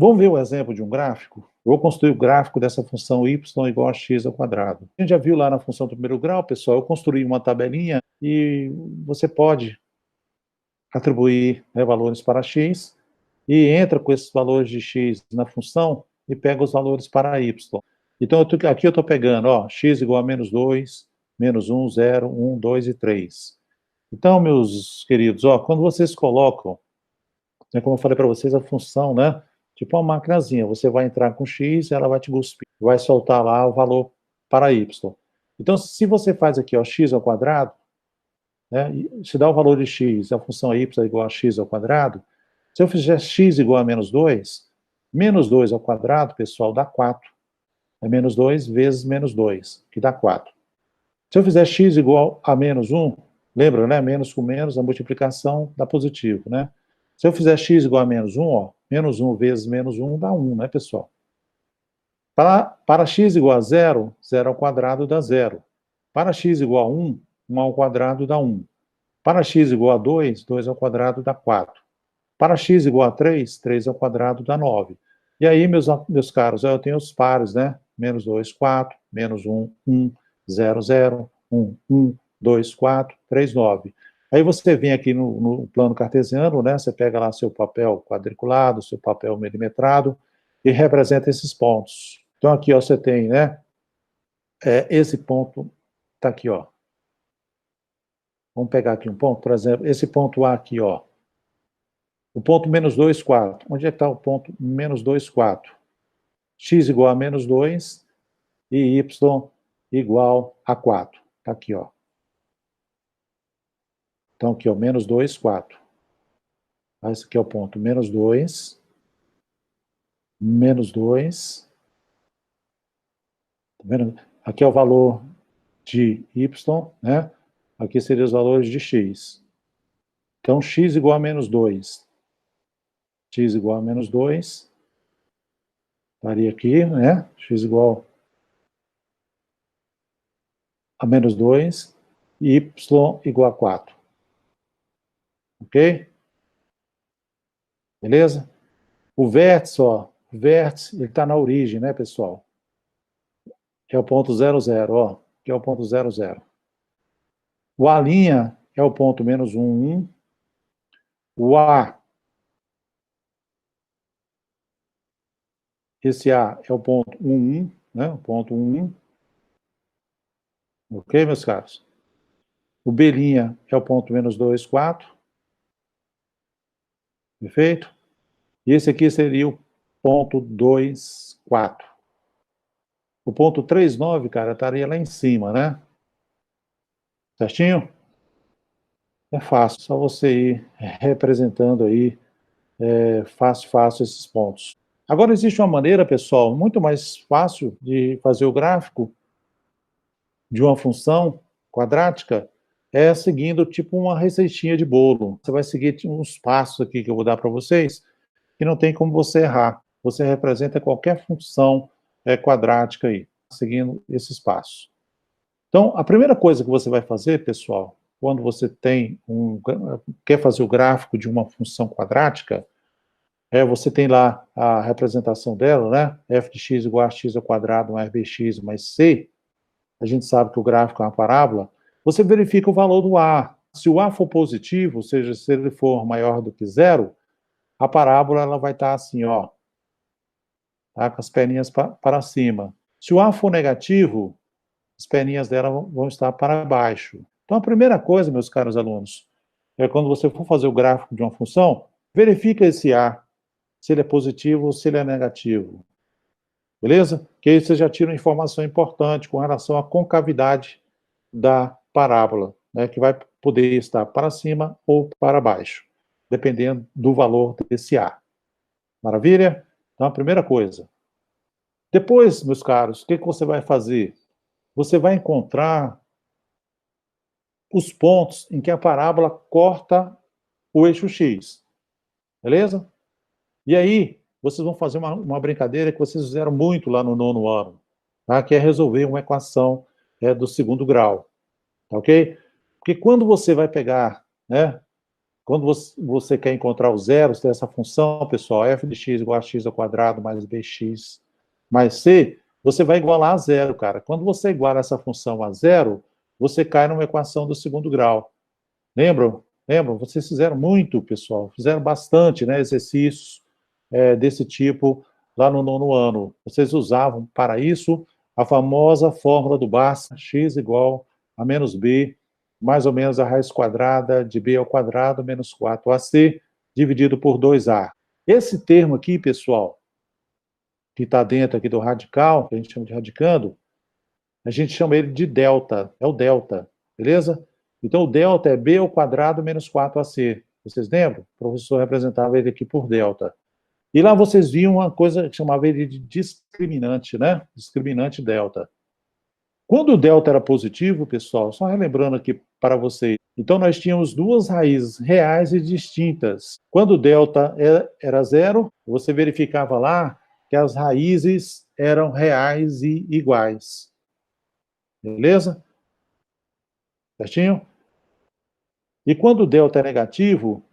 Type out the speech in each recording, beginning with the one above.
Vamos ver o exemplo de um gráfico? Eu vou construir o gráfico dessa função y igual a x ao quadrado. A gente já viu lá na função do primeiro grau, pessoal, eu construí uma tabelinha e você pode atribuir, né, valores para x e entra com esses valores de x na função e pega os valores para y. Então, aqui eu estou pegando, ó, x igual a menos 2, menos 1, 0, 1, 2 e 3. Então, meus queridos, ó, quando vocês colocam, né, como eu falei para vocês, a função, né, tipo uma maquinazinha, você vai entrar com x, ela vai te cuspir, vai soltar lá o valor para y. Então, se você faz aqui, ó, x ao quadrado, né, se dá o valor de x, a função y é igual a x ao quadrado, se eu fizer x igual a menos 2 ao quadrado, pessoal, dá 4. É menos 2 vezes menos 2, que dá 4. Se eu fizer x igual a menos 1, lembra, né? Menos com menos, a multiplicação dá positivo, né? Se eu fizer x igual a menos 1, ó, menos 1 vezes menos 1 dá 1, né, pessoal? Para x igual a 0, 0 ao quadrado dá 0. Para x igual a 1, 1 ao quadrado dá 1. Para x igual a 2, 2 ao quadrado dá 4. Para x igual a 3, 3 ao quadrado dá 9. E aí, meus caros, eu tenho os pares, né? Menos 2, 4, menos 1, 1, 0, 0, 1, 1, 2, 4, 3, 9. Aí você vem aqui no plano cartesiano, né? Você pega lá seu papel quadriculado, seu papel milimetrado e representa esses pontos. Então aqui, ó, você tem, né? Esse ponto está aqui, ó. Vamos pegar aqui um ponto, por exemplo, esse ponto A aqui, ó. O ponto menos 2, 4. Onde é que está o ponto menos 2, 4? X igual a menos 2 e y igual a 4. Está aqui, ó. Então, aqui, ó, menos 2, 4. Esse aqui é o ponto menos 2, menos 2. Tá vendo? Aqui é o valor de y, né? Aqui seriam os valores de x. Então, x igual a menos 2. X igual a menos 2. Estaria aqui, né? X igual a menos 2 e y igual a 4. Ok? Beleza? O vértice, ó, o vértice, ele está na origem, né, pessoal? Que é o ponto 0, 0, ó, que é o ponto 0, 0. O A' é o ponto menos 1, 1. O A, esse A é o ponto 1, 1, né, o ponto 1, 1. Ok, meus caros? O B' é o ponto menos 2, 4. Perfeito? E esse aqui seria o ponto 2, 4. O ponto 3, 9, cara, estaria lá em cima, né? Certinho? É fácil, só você ir representando aí, fácil esses pontos. Agora, existe uma maneira, pessoal, muito mais fácil de fazer o gráfico de uma função quadrática, é seguindo tipo uma receitinha de bolo. Você vai seguir uns passos aqui que eu vou dar para vocês, que não tem como você errar. Você representa qualquer função quadrática aí, seguindo esses passos. Então, a primeira coisa que você vai fazer, pessoal, quando você quer fazer o gráfico de uma função quadrática, você tem lá a representação dela, né? F de x igual a x ao quadrado mais bx mais c. A gente sabe que o gráfico é uma parábola. Você verifica o valor do A. Se o A for positivo, ou seja, se ele for maior do que zero, a parábola ela vai estar assim, ó, tá? Com as perninhas para cima. Se o A for negativo, as perninhas dela vão estar para baixo. Então, a primeira coisa, meus caros alunos, é quando você for fazer o gráfico de uma função, verifica esse A, se ele é positivo ou se ele é negativo. Beleza? Que aí você já tira uma informação importante com relação à concavidade da parábola, né, que vai poder estar para cima ou para baixo, dependendo do valor desse A. Maravilha? Então, a primeira coisa. Depois, meus caros, o que você vai fazer? Você vai encontrar os pontos em que a parábola corta o eixo X. Beleza? E aí, vocês vão fazer uma brincadeira que vocês fizeram muito lá no 9º ano, tá? Que é resolver uma equação do 2º grau. Tá ok? Porque quando você vai pegar, né, quando você quer encontrar os zeros dessa função, pessoal, f de x igual a x ao quadrado mais bx mais c, você vai igualar a zero, cara. Quando você iguala essa função a zero, você cai numa equação do segundo grau. Lembram? Lembram? Vocês fizeram muito, pessoal. Fizeram bastante, né, exercícios desse tipo lá no nono ano. Vocês usavam para isso a famosa fórmula do Bhaskara, x igual a menos b, mais ou menos a raiz quadrada de b ao quadrado menos 4ac, dividido por 2a. Esse termo aqui, pessoal, que está dentro aqui do radical, que a gente chama de radicando, a gente chama ele de delta, é o delta, beleza? Então, o delta é b ao quadrado menos 4ac. Vocês lembram? O professor representava ele aqui por delta. E lá vocês viam uma coisa que chamava ele de discriminante, né? Discriminante delta. Quando o delta era positivo, pessoal, só relembrando aqui para vocês, então nós tínhamos duas raízes reais e distintas. Quando o delta era zero, você verificava lá que as raízes eram reais e iguais. Beleza? Certinho? E quando o delta é negativo,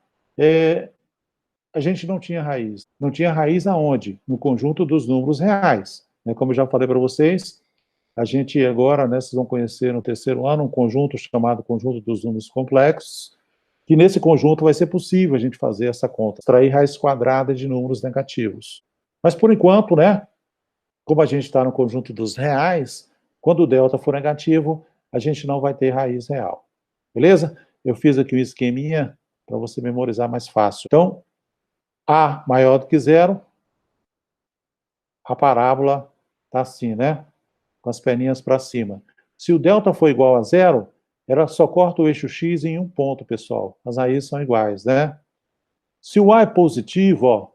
a gente não tinha raiz. Não tinha raiz aonde? No conjunto dos números reais. Como eu já falei para vocês, a gente agora, vocês vão conhecer no terceiro ano, um conjunto chamado conjunto dos números complexos, que nesse conjunto vai ser possível a gente fazer essa conta, extrair raiz quadrada de números negativos. Mas por enquanto, como a gente está no conjunto dos reais, quando o delta for negativo, a gente não vai ter raiz real. Beleza? Eu fiz aqui um esqueminha para você memorizar mais fácil. Então, A maior do que zero, a parábola está assim, com as perninhas para cima. Se o delta for igual a zero, ela só corta o eixo x em um ponto, pessoal. As raízes são iguais, Se o a é positivo,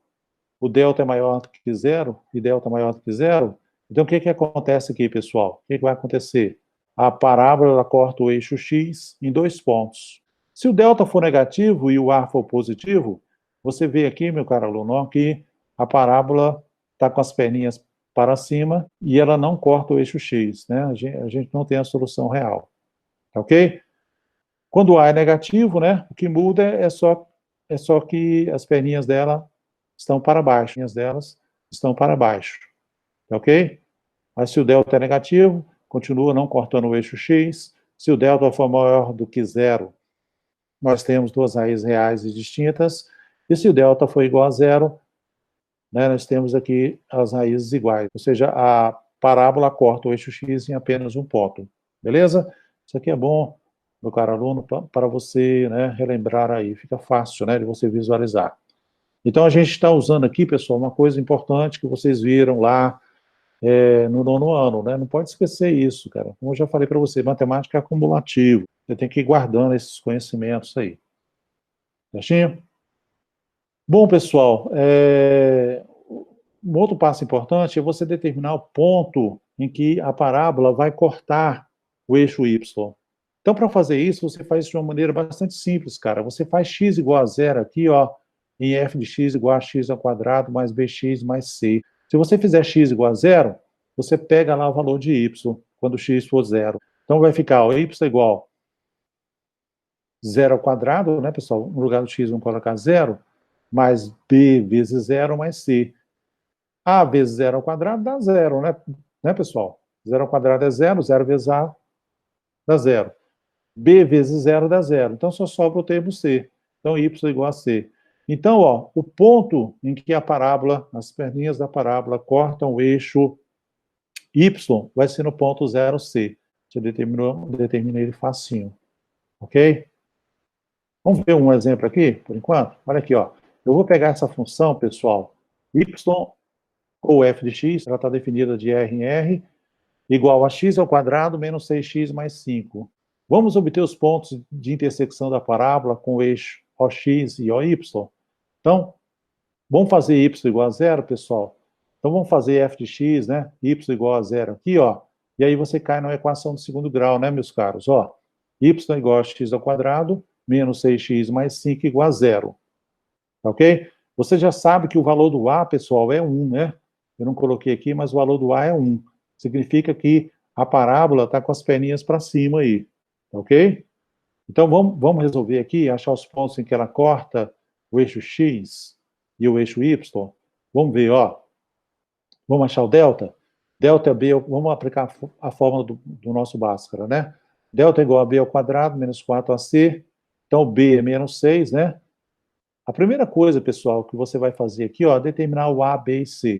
o delta é maior do que zero, e delta é maior do que zero, então o que acontece aqui, pessoal? O que vai acontecer? A parábola ela corta o eixo x em 2 pontos. Se o delta for negativo e o a for positivo, você vê aqui, meu caro aluno, que a parábola está com as perninhas para cima e ela não corta o eixo x, A gente não tem a solução real, tá ok? Quando o a é negativo, o que muda é só que as perninhas dela estão para baixo, as delas estão para baixo, tá ok? Mas se o delta é negativo, continua não cortando o eixo x. Se o delta for maior do que zero, nós temos duas raízes reais e distintas. E se o delta for igual a zero, nós temos aqui as raízes iguais. Ou seja, a parábola corta o eixo x em apenas um ponto. Beleza? Isso aqui é bom, meu caro aluno, para você relembrar aí. Fica fácil de você visualizar. Então, a gente está usando aqui, pessoal, uma coisa importante que vocês viram lá no nono ano, Não pode esquecer isso, cara. Como eu já falei para você, matemática é acumulativo. Você tem que ir guardando esses conhecimentos aí. Certinho? Bom, pessoal, um outro passo importante é você determinar o ponto em que a parábola vai cortar o eixo y. Então, para fazer isso, você faz de uma maneira bastante simples, cara. Você faz x igual a zero aqui, em f de x igual a x ao quadrado mais bx mais c. Se você fizer x igual a zero, você pega lá o valor de y, quando x for zero. Então, vai ficar y igual a zero ao quadrado, pessoal? No lugar do x, vamos colocar zero, mais b vezes zero mais c. A vezes zero ao quadrado dá zero, pessoal? Zero ao quadrado é zero, zero vezes a dá zero. B vezes zero dá zero. Então, só sobra o termo c. Então, y igual a c. Então, o ponto em que a parábola, as perninhas da parábola cortam o eixo y vai ser no ponto 0c. Você determina ele facinho. Ok? Vamos ver um exemplo aqui, por enquanto? Olha aqui, Eu vou pegar essa função, pessoal, y ou f de x, ela está definida de r em r, igual a x ao quadrado menos 6x mais 5. Vamos obter os pontos de intersecção da parábola com o eixo OX e OY? Então, vamos fazer y igual a zero, pessoal? Então, vamos fazer f de x, y igual a zero aqui, E aí você cai na equação do segundo grau, meus caros? Y igual a x ao quadrado menos 6x mais 5 igual a zero. Ok? Você já sabe que o valor do a, pessoal, é 1, Eu não coloquei aqui, mas o valor do a é 1. Significa que a parábola está com as perninhas para cima aí. Ok? Então, vamos resolver aqui, achar os pontos em que ela corta o eixo x e o eixo y. Vamos ver, ó. Vamos achar o delta? Delta B, vamos aplicar a fórmula do nosso Bhaskara, né? Delta é igual a B ao quadrado, menos 4AC. Então, B é menos 6, né? A primeira coisa, pessoal, que você vai fazer aqui, ó, é determinar o A, B e C.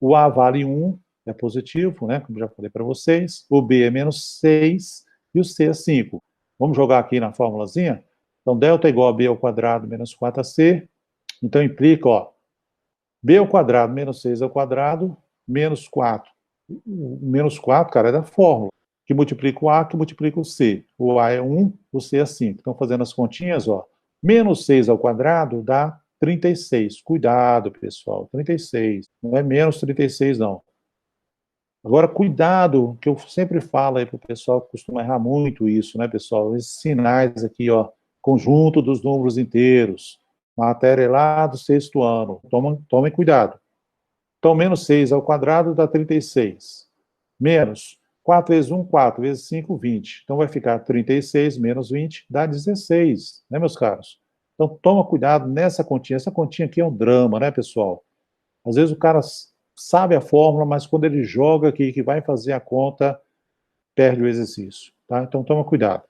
O A vale 1, é positivo, né? Como já falei para vocês. O B é menos 6 e o C é 5. Vamos jogar aqui na fórmulazinha? Então, delta é igual a B ao quadrado menos 4AC. Então, implica, ó, B ao quadrado menos 6 ao quadrado, menos 4. O menos 4, cara, é da fórmula, que multiplica o A, que multiplica o C. O A é 1, o C é 5. Então, fazendo as continhas, ó, menos 6 ao quadrado dá 36. Cuidado, pessoal, 36. Não é menos 36, não. Agora, cuidado, que eu sempre falo aí para o pessoal que costuma errar muito isso, né, pessoal? Esses sinais aqui, ó, conjunto dos números inteiros, matéria lá do sexto ano. Tomem cuidado. Então, menos 6 ao quadrado dá 36. Menos 4 vezes 1, 4 vezes 5, 20. Então, vai ficar 36 menos 20 dá 16, né, meus caros? Então, toma cuidado nessa continha. Essa continha aqui é um drama, né, pessoal? Às vezes o cara sabe a fórmula, mas quando ele joga aqui, que vai fazer a conta, perde o exercício, tá? Então, toma cuidado.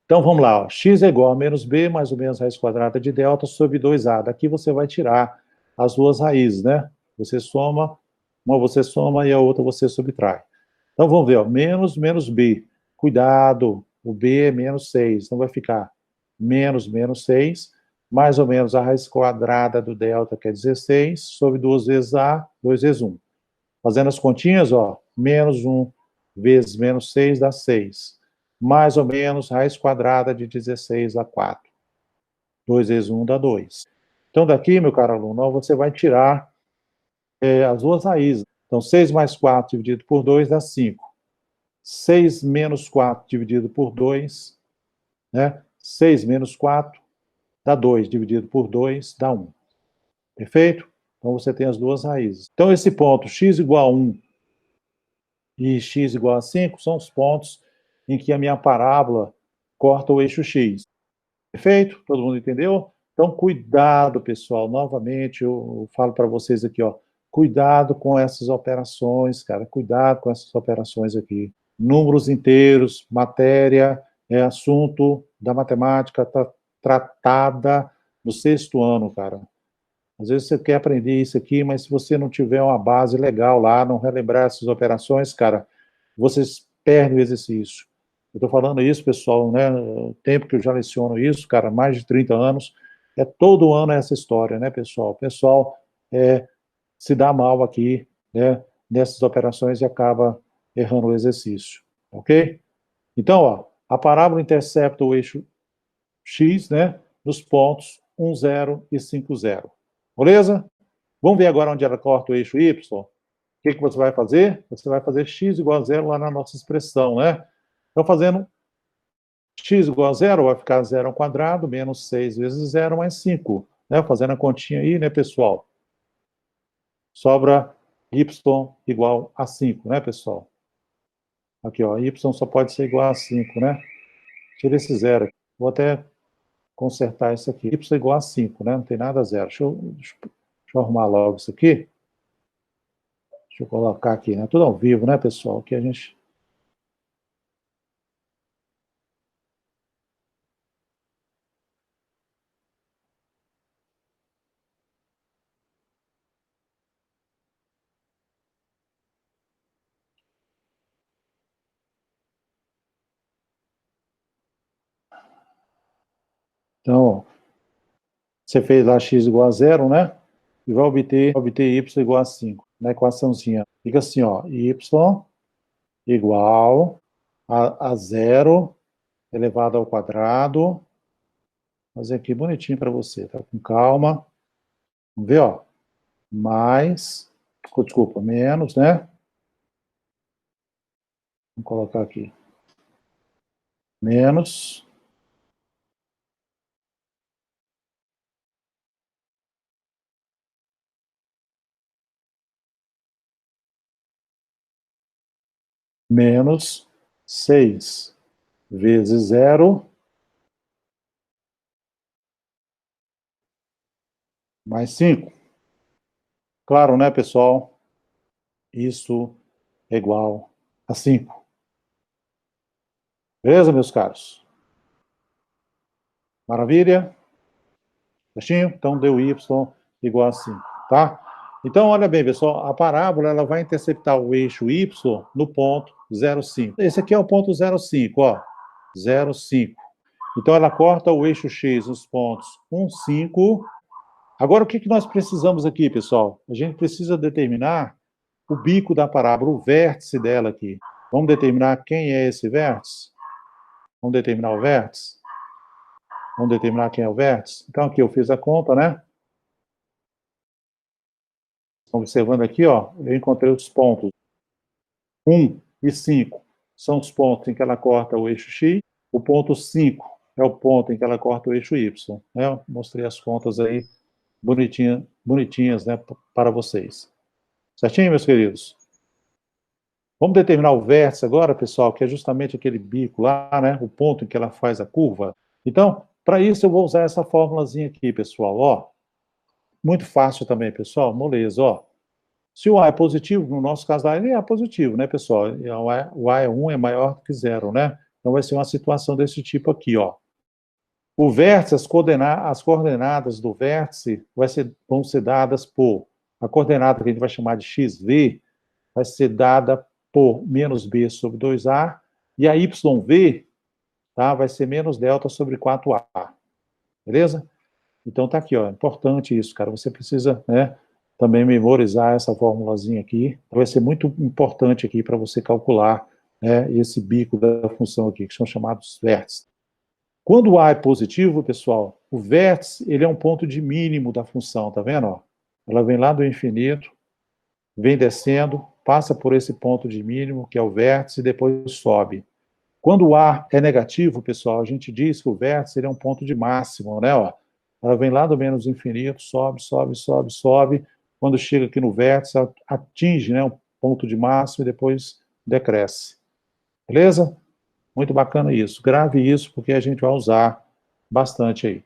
Então, vamos lá, ó. X é igual a menos b, mais ou menos raiz quadrada de delta sobre 2a. Daqui você vai tirar as duas raízes, né? Você soma, uma você soma e a outra você subtrai. Então, vamos ver, ó. Menos b. Cuidado, o b é menos 6. Então, vai ficar menos 6, mais ou menos a raiz quadrada do delta, que é 16, sobre 2 vezes a, 2 vezes 1. Fazendo as continhas, ó, menos 1 vezes menos 6 dá 6. Mais ou menos raiz quadrada de 16 a 4. 2 vezes 1 dá 2. Então, daqui, meu caro aluno, ó, você vai tirar as duas raízes. Então, 6 mais 4 dividido por 2 dá 5. 6 menos 4 dividido por 2, né? 6 menos 4 dá 2, dividido por 2 dá 1. Perfeito? Então, você tem as duas raízes. Então, esse ponto x igual a 1 e x igual a 5 são os pontos em que a minha parábola corta o eixo x. Perfeito? Todo mundo entendeu? Então, cuidado, pessoal. Novamente, eu falo para vocês aqui, ó. Cuidado com essas operações, cara. Cuidado com essas operações aqui. Números inteiros, matéria, é assunto da matemática tratada no sexto ano, cara. Às vezes você quer aprender isso aqui, mas se você não tiver uma base legal lá, não relembrar essas operações, cara, vocês perdem o exercício. Eu estou falando isso, pessoal, né? O tempo que eu já leciono isso, cara, mais de 30 anos, é todo ano essa história, né, pessoal? O pessoal se dá mal aqui, né, nessas operações e acaba errando o exercício, ok? Então, ó, a parábola intercepta o eixo x, né, nos pontos 1, 0 e 5, 0. Beleza? Vamos ver agora onde ela corta o eixo y. O que você vai fazer? Você vai fazer x igual a zero lá na nossa expressão, né? Então, fazendo x igual a zero, vai ficar 0 ao quadrado, menos 6 vezes 0, mais 5. Né? Fazendo a continha aí, né, pessoal? Sobra y igual a 5, né, pessoal? Aqui, ó, y só pode ser igual a 5, né? Tira esse zero. Vou até consertar isso aqui. Y igual a 5, né? Não tem nada a zero. Deixa eu arrumar logo isso aqui. Deixa eu colocar aqui, né? Tudo ao vivo, né, pessoal? Aqui a gente... Então, você fez lá x igual a zero, né? E vai obter y igual a 5, na equaçãozinha. Fica assim, ó, y igual a zero elevado ao quadrado. Vou fazer aqui bonitinho para você, tá? Com calma. Vamos ver, ó. Mais, desculpa, menos, né? Vamos colocar aqui. Menos, menos 6. vezes 0 mais 5. Claro, né, pessoal? Isso é igual a 5. Beleza, meus caros? Maravilha? Certinho? Então, deu y igual a 5, tá? Então, olha bem, pessoal, a parábola ela vai interceptar o eixo y no ponto 0,5. Esse aqui é o ponto 0,5, ó. 0,5. Então, ela corta o eixo x nos pontos 1, 5. Agora, o que nós precisamos aqui, pessoal? A gente precisa determinar o bico da parábola, o vértice dela aqui. Vamos determinar quem é esse vértice? Vamos determinar o vértice? Vamos determinar quem é o vértice? Então, aqui eu fiz a conta, né? Observando aqui, ó, eu encontrei os pontos 1 e 5 são os pontos em que ela corta o eixo x, o ponto 5 é o ponto em que ela corta o eixo y. Né? Eu mostrei as contas aí bonitinhas, né, para vocês. Certinho, meus queridos? Vamos determinar o vértice agora, pessoal, que é justamente aquele bico lá, né, o ponto em que ela faz a curva. Então, para isso eu vou usar essa fórmulazinha aqui, pessoal, ó. Muito fácil também, pessoal, moleza, ó. Se o A é positivo, no nosso caso lá, ele é positivo, né, pessoal? O A é 1 é maior do que 0, né? Então vai ser uma situação desse tipo aqui, ó. O vértice, as coordenadas do vértice vão ser dadas por a coordenada que a gente vai chamar de xv, vai ser dada por menos b sobre 2a, e a yv, tá, vai ser menos delta sobre 4a. Beleza? Então tá aqui, ó, importante isso, cara. Você precisa, né, também memorizar essa formulazinha aqui. Vai ser muito importante aqui para você calcular, né, esse bico da função aqui, que são chamados vértices. Quando o A é positivo, pessoal, o vértice, ele é um ponto de mínimo da função, tá vendo? Ó? Ela vem lá do infinito, vem descendo, passa por esse ponto de mínimo, que é o vértice, e depois sobe. Quando o A é negativo, pessoal, a gente diz que o vértice ele é um ponto de máximo, né? Ó? Ela vem lá do menos infinito, sobe, sobe, sobe, sobe. Quando chega aqui no vértice, ela atinge, né, um ponto de máximo e depois decresce. Beleza? Muito bacana isso. Grave isso, porque a gente vai usar bastante aí.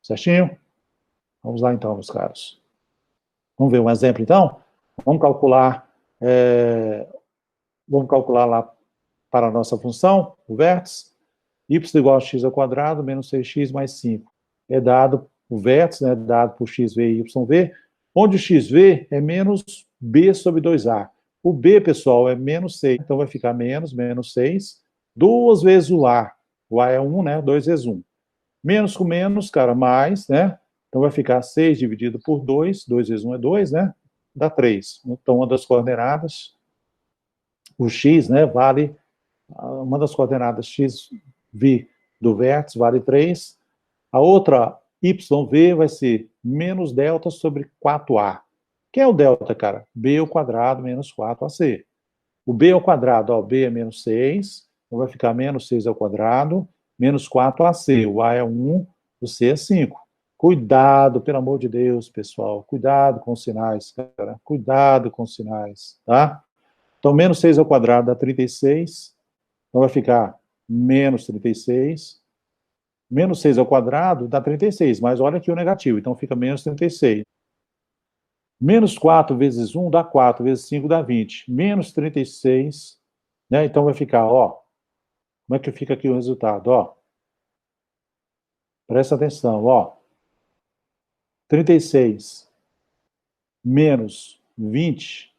Certinho? Vamos lá então, meus caros. Vamos ver um exemplo, então? Vamos calcular, vamos calcular lá para a nossa função, o vértice, y igual a x ao quadrado, menos 6x mais 5. É dado, o vértice, né, dado por xv e yv, onde o xv é menos b sobre 2a. O b, pessoal, é menos 6, então vai ficar menos 6, duas vezes o a. O a é 1, né, 2 vezes 1. Menos com menos, cara, mais, né? Então vai ficar 6 dividido por 2, 2 vezes 1 é 2, né? Dá 3. Então, uma das coordenadas, o x, né, vale, uma das coordenadas xv do vértice vale 3, a outra yv vai ser menos delta sobre 4a. Que é o delta, cara? B ao quadrado menos 4ac. O b ao quadrado, ó, b é menos 6, então vai ficar menos 6 ao quadrado, menos 4ac. O a é 1, o c é 5. Cuidado, pelo amor de Deus, pessoal. Cuidado com os sinais, cara. Cuidado com os sinais, tá? Então, menos 6 ao quadrado dá 36. Então, vai ficar menos 36. Menos 6 ao quadrado dá 36, mas olha aqui o negativo, então fica menos 36. Menos 4 vezes 1 dá 4, vezes 5 dá 20. Menos 36, né? Então vai ficar, ó, como é que fica aqui o resultado, ó? Presta atenção, ó. 36 menos 20,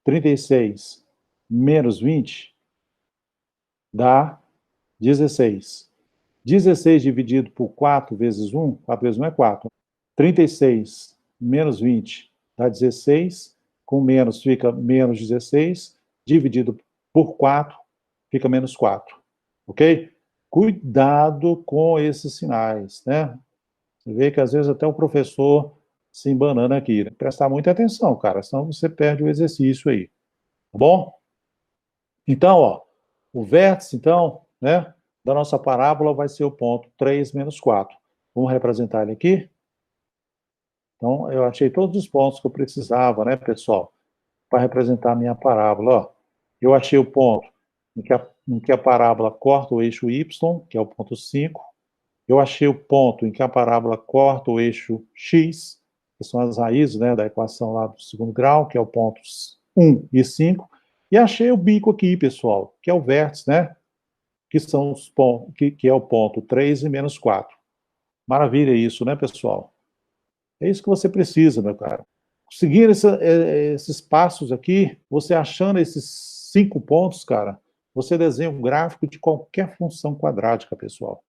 36 menos 20 dá 16. 16 dividido por 4 vezes 1, 4 vezes 1 é 4. 36 menos 20 dá 16, com menos fica menos 16, dividido por 4 fica menos 4, ok? Cuidado com esses sinais, né? Você vê que às vezes até o professor se embanana aqui, né? Prestar muita atenção, cara, senão você perde o exercício aí, tá bom? Então, ó, o vértice, então, né, da nossa parábola vai ser o ponto 3 menos 4. Vamos representar ele aqui? Então, eu achei todos os pontos que eu precisava, né, pessoal, para representar a minha parábola. Ó, eu achei o ponto em que a parábola corta o eixo y, que é o ponto 5. Eu achei o ponto em que a parábola corta o eixo x, que são as raízes, né, da equação lá do segundo grau, que é o pontos 1 e 5. E achei o bico aqui, pessoal, que é o vértice, né? Que são os pontos, que é o ponto 3 e menos 4. Maravilha isso, né, pessoal? É isso que você precisa, meu caro. Seguindo esses passos aqui, você achando esses 5 pontos, cara, você desenha um gráfico de qualquer função quadrática, pessoal.